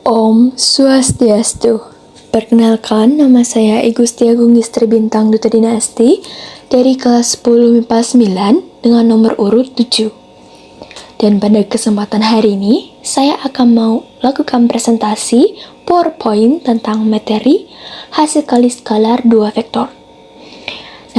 Om Swastiastu. Perkenalkan, nama saya I Gusti Agung Istri Bintang Duta Dinasti dari kelas 10 MIPA 9 dengan nomor urut 7. Dan pada kesempatan hari ini, saya akan mau lakukan presentasi PowerPoint tentang materi hasil kali skalar 2 vektor.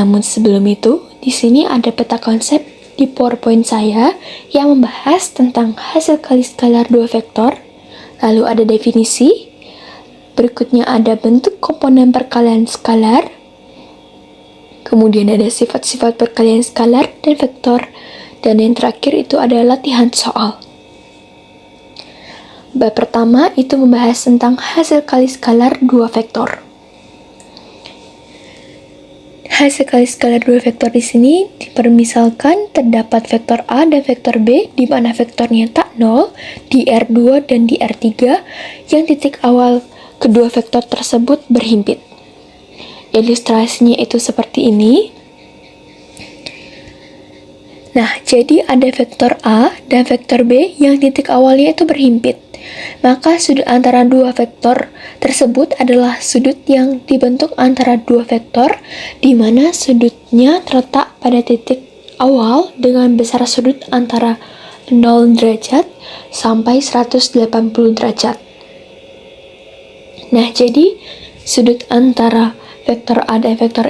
Namun sebelum itu, di sini ada peta konsep di PowerPoint saya yang membahas tentang hasil kali skalar 2 vektor. Lalu ada definisi, berikutnya ada bentuk komponen perkalian skalar, kemudian ada sifat-sifat perkalian skalar dan vektor, dan yang terakhir itu ada latihan soal. Bab pertama itu membahas tentang hasil kali skalar 2 vektor. Hasil kali skalar 2 vektor di sini dipermisalkan terdapat vektor A dan vektor B di mana vektornya tak 0 di R2 dan di R3 yang titik awal kedua vektor tersebut berhimpit. Ilustrasinya itu seperti ini. Nah, jadi ada vektor A dan vektor B yang titik awalnya itu berhimpit. Maka sudut antara dua vektor tersebut adalah sudut yang dibentuk antara dua vektor di mana sudutnya terletak pada titik awal dengan besar sudut antara 0 derajat sampai 180 derajat. Nah, jadi sudut antara vektor A dan vektor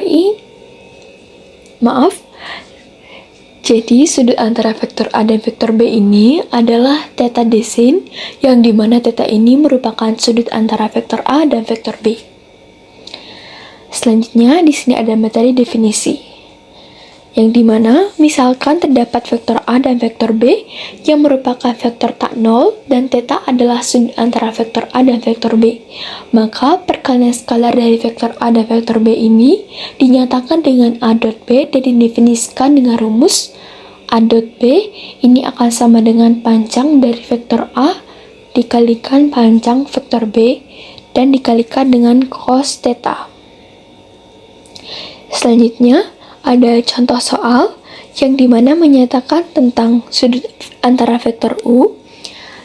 Jadi, sudut antara vektor A dan vektor B ini adalah theta desin, yang dimana theta ini merupakan sudut antara vektor A dan vektor B. Selanjutnya, di sini ada materi definisi, yang dimana misalkan terdapat vektor A dan vektor B yang merupakan vektor tak 0 dan theta adalah sudut antara vektor A dan vektor B. Maka perkalian skalar dari vektor A dan vektor B ini dinyatakan dengan A dot B dan didefinisikan dengan rumus A dot B ini akan sama dengan panjang dari vektor A dikalikan panjang vektor B dan dikalikan dengan cos theta. Selanjutnya ada contoh soal yang dimana menyatakan tentang sudut antara vektor U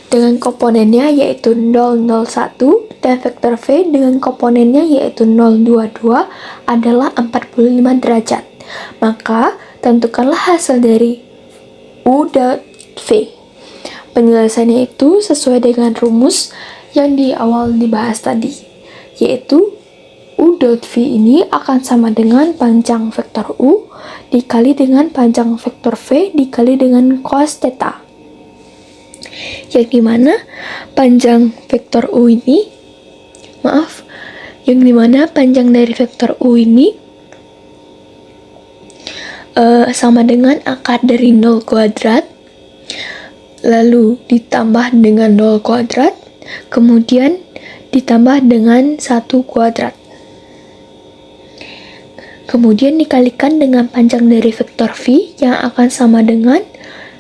dengan komponennya yaitu 001 dan vektor V dengan komponennya yaitu 022 adalah 45 derajat. Maka tentukanlah hasil dari U dot V. Penyelesaiannya itu sesuai dengan rumus yang di awal dibahas tadi, yaitu U dot V ini akan sama dengan panjang vektor U dikali dengan panjang vektor V dikali dengan cos theta. Yang dimana panjang vektor U ini, yang dimana panjang dari vektor U ini sama dengan akar dari 0 kuadrat, lalu ditambah dengan 0 kuadrat, kemudian ditambah dengan 1 kuadrat. Kemudian dikalikan dengan panjang dari vektor V yang akan sama dengan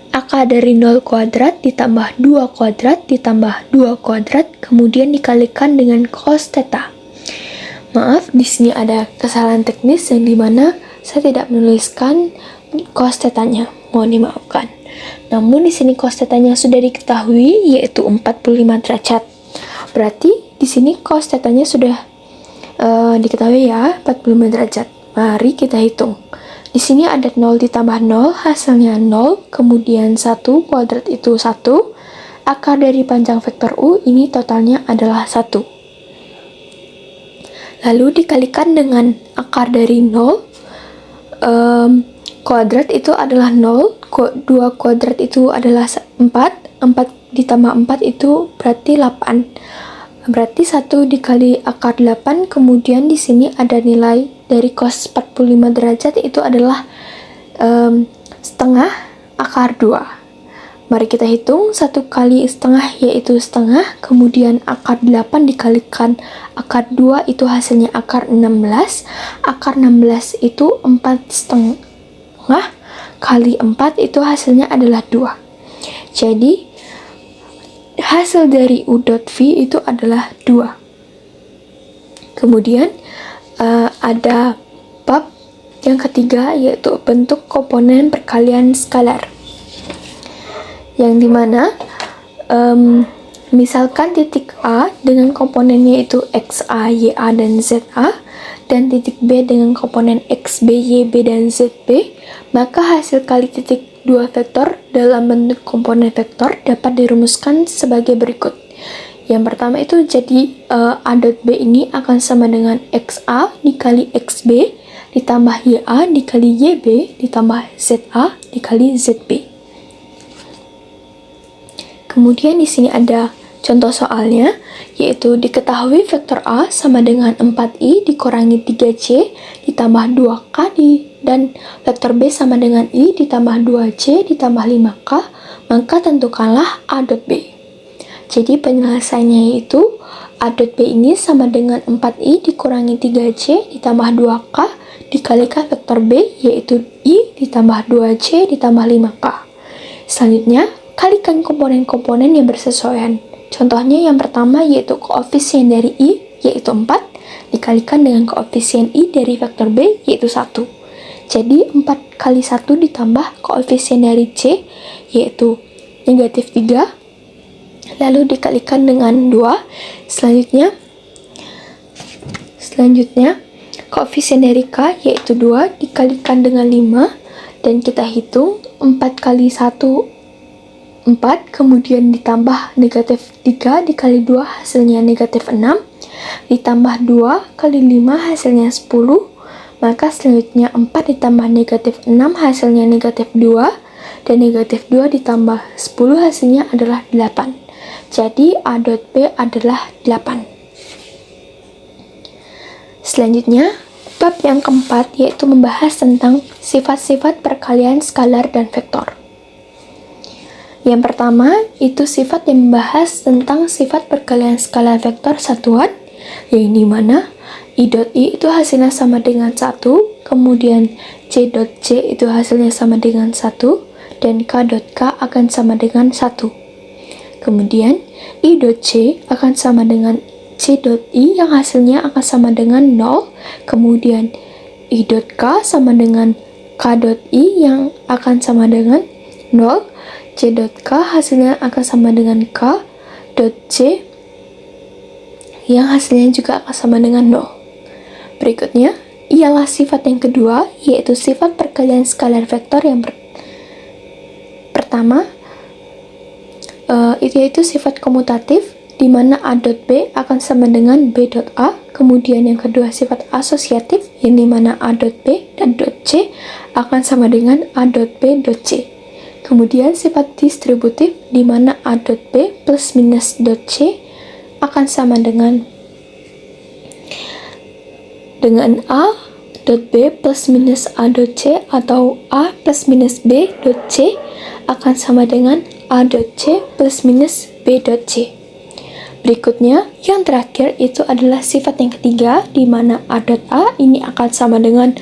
akar dari 0 kuadrat ditambah 2 kuadrat ditambah 2 kuadrat, kemudian dikalikan dengan cos theta. Maaf, di sini ada kesalahan teknis yang dimana saya tidak menuliskan cos theta-nya, mohon dimaafkan. Namun di sini cos theta-nya sudah diketahui yaitu 45 derajat. Berarti di sini cos theta-nya sudah diketahui ya, 45 derajat. Mari kita hitung. Di sini ada 0 ditambah 0, hasilnya 0, kemudian 1 kuadrat itu 1, akar dari panjang vektor U ini totalnya adalah 1. Lalu dikalikan dengan akar dari 0, kuadrat itu adalah 0, 2 kuadrat itu adalah 4, 4 ditambah 4 itu berarti 8. Berarti 1 dikali akar 8, kemudian di sini ada nilai dari cos 45 derajat itu adalah setengah akar 2. Mari kita hitung, 1 kali setengah yaitu setengah, kemudian akar 8 dikalikan akar 2 itu hasilnya akar 16, akar 16 itu 4 setengah kali 4 itu hasilnya adalah 2. Jadi hasil dari U dot V itu adalah 2. Kemudian ada bab yang ketiga yaitu bentuk komponen perkalian skalar, yang dimana Misalkan titik A dengan komponennya itu XA, YA, dan ZA, dan titik B dengan komponen XB, YB, dan ZB, maka hasil kali titik dua vektor dalam bentuk komponen vektor dapat dirumuskan sebagai berikut. Yang pertama itu jadi A dot B ini akan sama dengan XA dikali XB ditambah YA dikali YB ditambah ZA dikali ZB. Kemudian di sini ada contoh soalnya, yaitu diketahui vektor A sama dengan 4i dikurangi 3c ditambah 2k dan vektor B sama dengan i ditambah 2c ditambah 5k, maka tentukanlah A dot B. Jadi penyelesaiannya yaitu A dot B ini sama dengan 4i dikurangi 3c ditambah 2k dikalikan vektor B yaitu i ditambah 2c ditambah 5k. Selanjutnya, kalikan komponen-komponen yang bersesuaian. Contohnya yang pertama yaitu koefisien dari i yaitu 4 dikalikan dengan koefisien i dari vektor B yaitu 1. Jadi 4 kali 1 ditambah koefisien dari c yaitu negatif 3 lalu dikalikan dengan 2. Selanjutnya koefisien dari k yaitu 2 dikalikan dengan 5 dan kita hitung 4 kali 1 4, kemudian ditambah negatif 3 dikali 2 hasilnya negatif 6, ditambah 2 kali 5 hasilnya 10, maka selanjutnya 4 ditambah negatif 6 hasilnya negatif 2, dan negatif 2 ditambah 10 hasilnya adalah 8. Jadi A dot B adalah 8. Selanjutnya, bab yang keempat yaitu membahas tentang sifat-sifat perkalian skalar dan vektor. Yang pertama, itu sifat yang membahas tentang sifat perkalian skalar vektor satuan, yang dimana I dot I itu hasilnya sama dengan 1, kemudian C dot C itu hasilnya sama dengan 1, dan K dot K akan sama dengan 1. Kemudian, I dot C akan sama dengan C dot I yang hasilnya akan sama dengan 0, kemudian I dot K sama dengan K dot I yang akan sama dengan 0, C dot K hasilnya akan sama dengan K dot C yang hasilnya juga akan sama dengan 0. Berikutnya ialah sifat yang kedua, yaitu sifat perkalian skalar vektor yang pertama, yaitu sifat komutatif, di mana A dot B akan sama dengan B dot A. Kemudian yang kedua sifat asosiatif, yang dimana A dot B dan dot C akan sama dengan A dot B dot C. Kemudian sifat distributif di mana A dot B plus minus dot C akan sama dengan A dot B plus minus A dot C, atau A plus minus B dot C akan sama dengan A dot C plus minus B dot C. Berikutnya, yang terakhir itu adalah sifat yang ketiga di mana A dot A ini akan sama dengan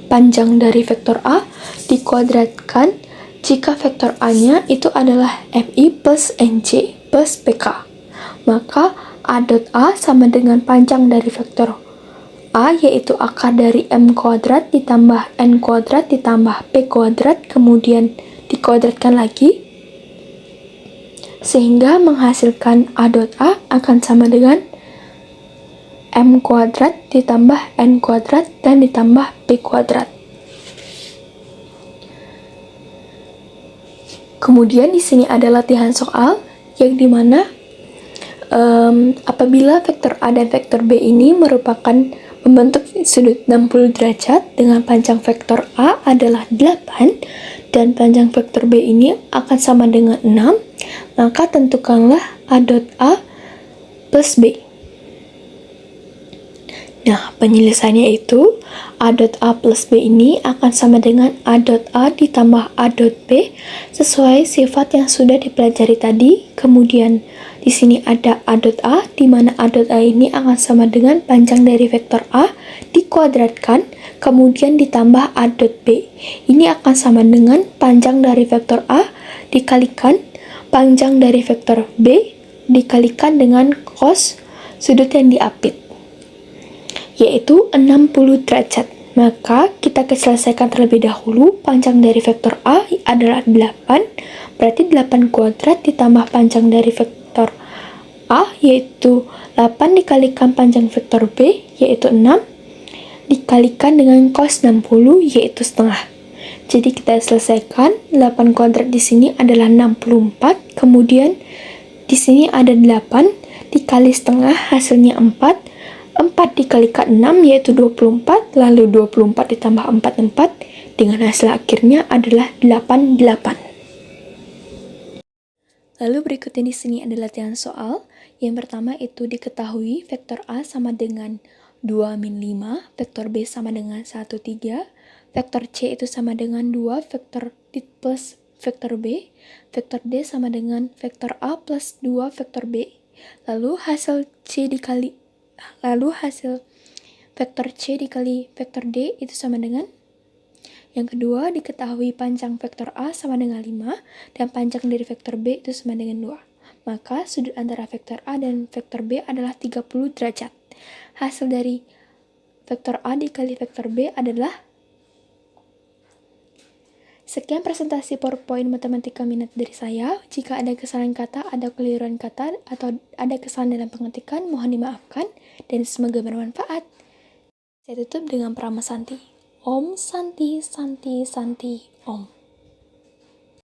panjang dari vektor A dikuadratkan jika vektor A-nya itu adalah MI plus NC plus PK. Maka A dot A sama dengan panjang dari vektor A yaitu akar dari M kuadrat ditambah N kuadrat ditambah P kuadrat kemudian dikuadratkan lagi sehingga menghasilkan A dot A akan sama dengan M kuadrat ditambah N kuadrat dan ditambah P kuadrat. Kemudian di sini ada latihan soal yang dimana apabila vektor A dan vektor B ini merupakan membentuk sudut 60 derajat dengan panjang vektor A adalah 8 dan panjang vektor B ini akan sama dengan 6, maka tentukanlah A dot A plus B. Nah, penyelesaiannya itu A dot A plus B ini akan sama dengan A dot A ditambah A dot B sesuai sifat yang sudah dipelajari tadi. Kemudian di sini ada A dot A di mana A dot A ini akan sama dengan panjang dari vektor A dikuadratkan kemudian ditambah A dot B. Ini akan sama dengan panjang dari vektor A dikalikan panjang dari vektor B dikalikan dengan cos sudut yang diapit, yaitu 60 derajat. Maka kita selesaikan terlebih dahulu. Panjang dari vektor A adalah 8, berarti 8 kuadrat ditambah panjang dari vektor A yaitu 8 dikalikan panjang vektor B yaitu 6 dikalikan dengan cos 60 yaitu setengah. Jadi kita selesaikan, 8 kuadrat di sini adalah 64, kemudian di sini ada 8 dikali setengah hasilnya 4. 4 dikalikan 6 yaitu 24, lalu 24 ditambah 4 dengan hasil akhirnya adalah 88. Lalu berikutnya di sini ada latihan soal. Yang pertama itu diketahui vektor A sama dengan 2 min 5, vektor B sama dengan 1, 3, vektor C itu sama dengan 2 vektor plus vektor B, vektor D sama dengan vektor A plus 2 vektor B. Lalu hasil vektor C dikali vektor D itu sama dengan. Yang kedua, diketahui panjang vektor A sama dengan 5 dan panjang dari vektor B itu sama dengan 2. Maka sudut antara vektor A dan vektor B adalah 30 derajat. Hasil dari vektor A dikali vektor B adalah. Sekian presentasi PowerPoint Matematika Minat dari saya. Jika ada kesalahan kata, ada keliruan kata, atau ada kesalahan dalam pengetikan, mohon dimaafkan dan semoga bermanfaat. Saya tutup dengan Prama Santi. Om Santi Santi Santi Om.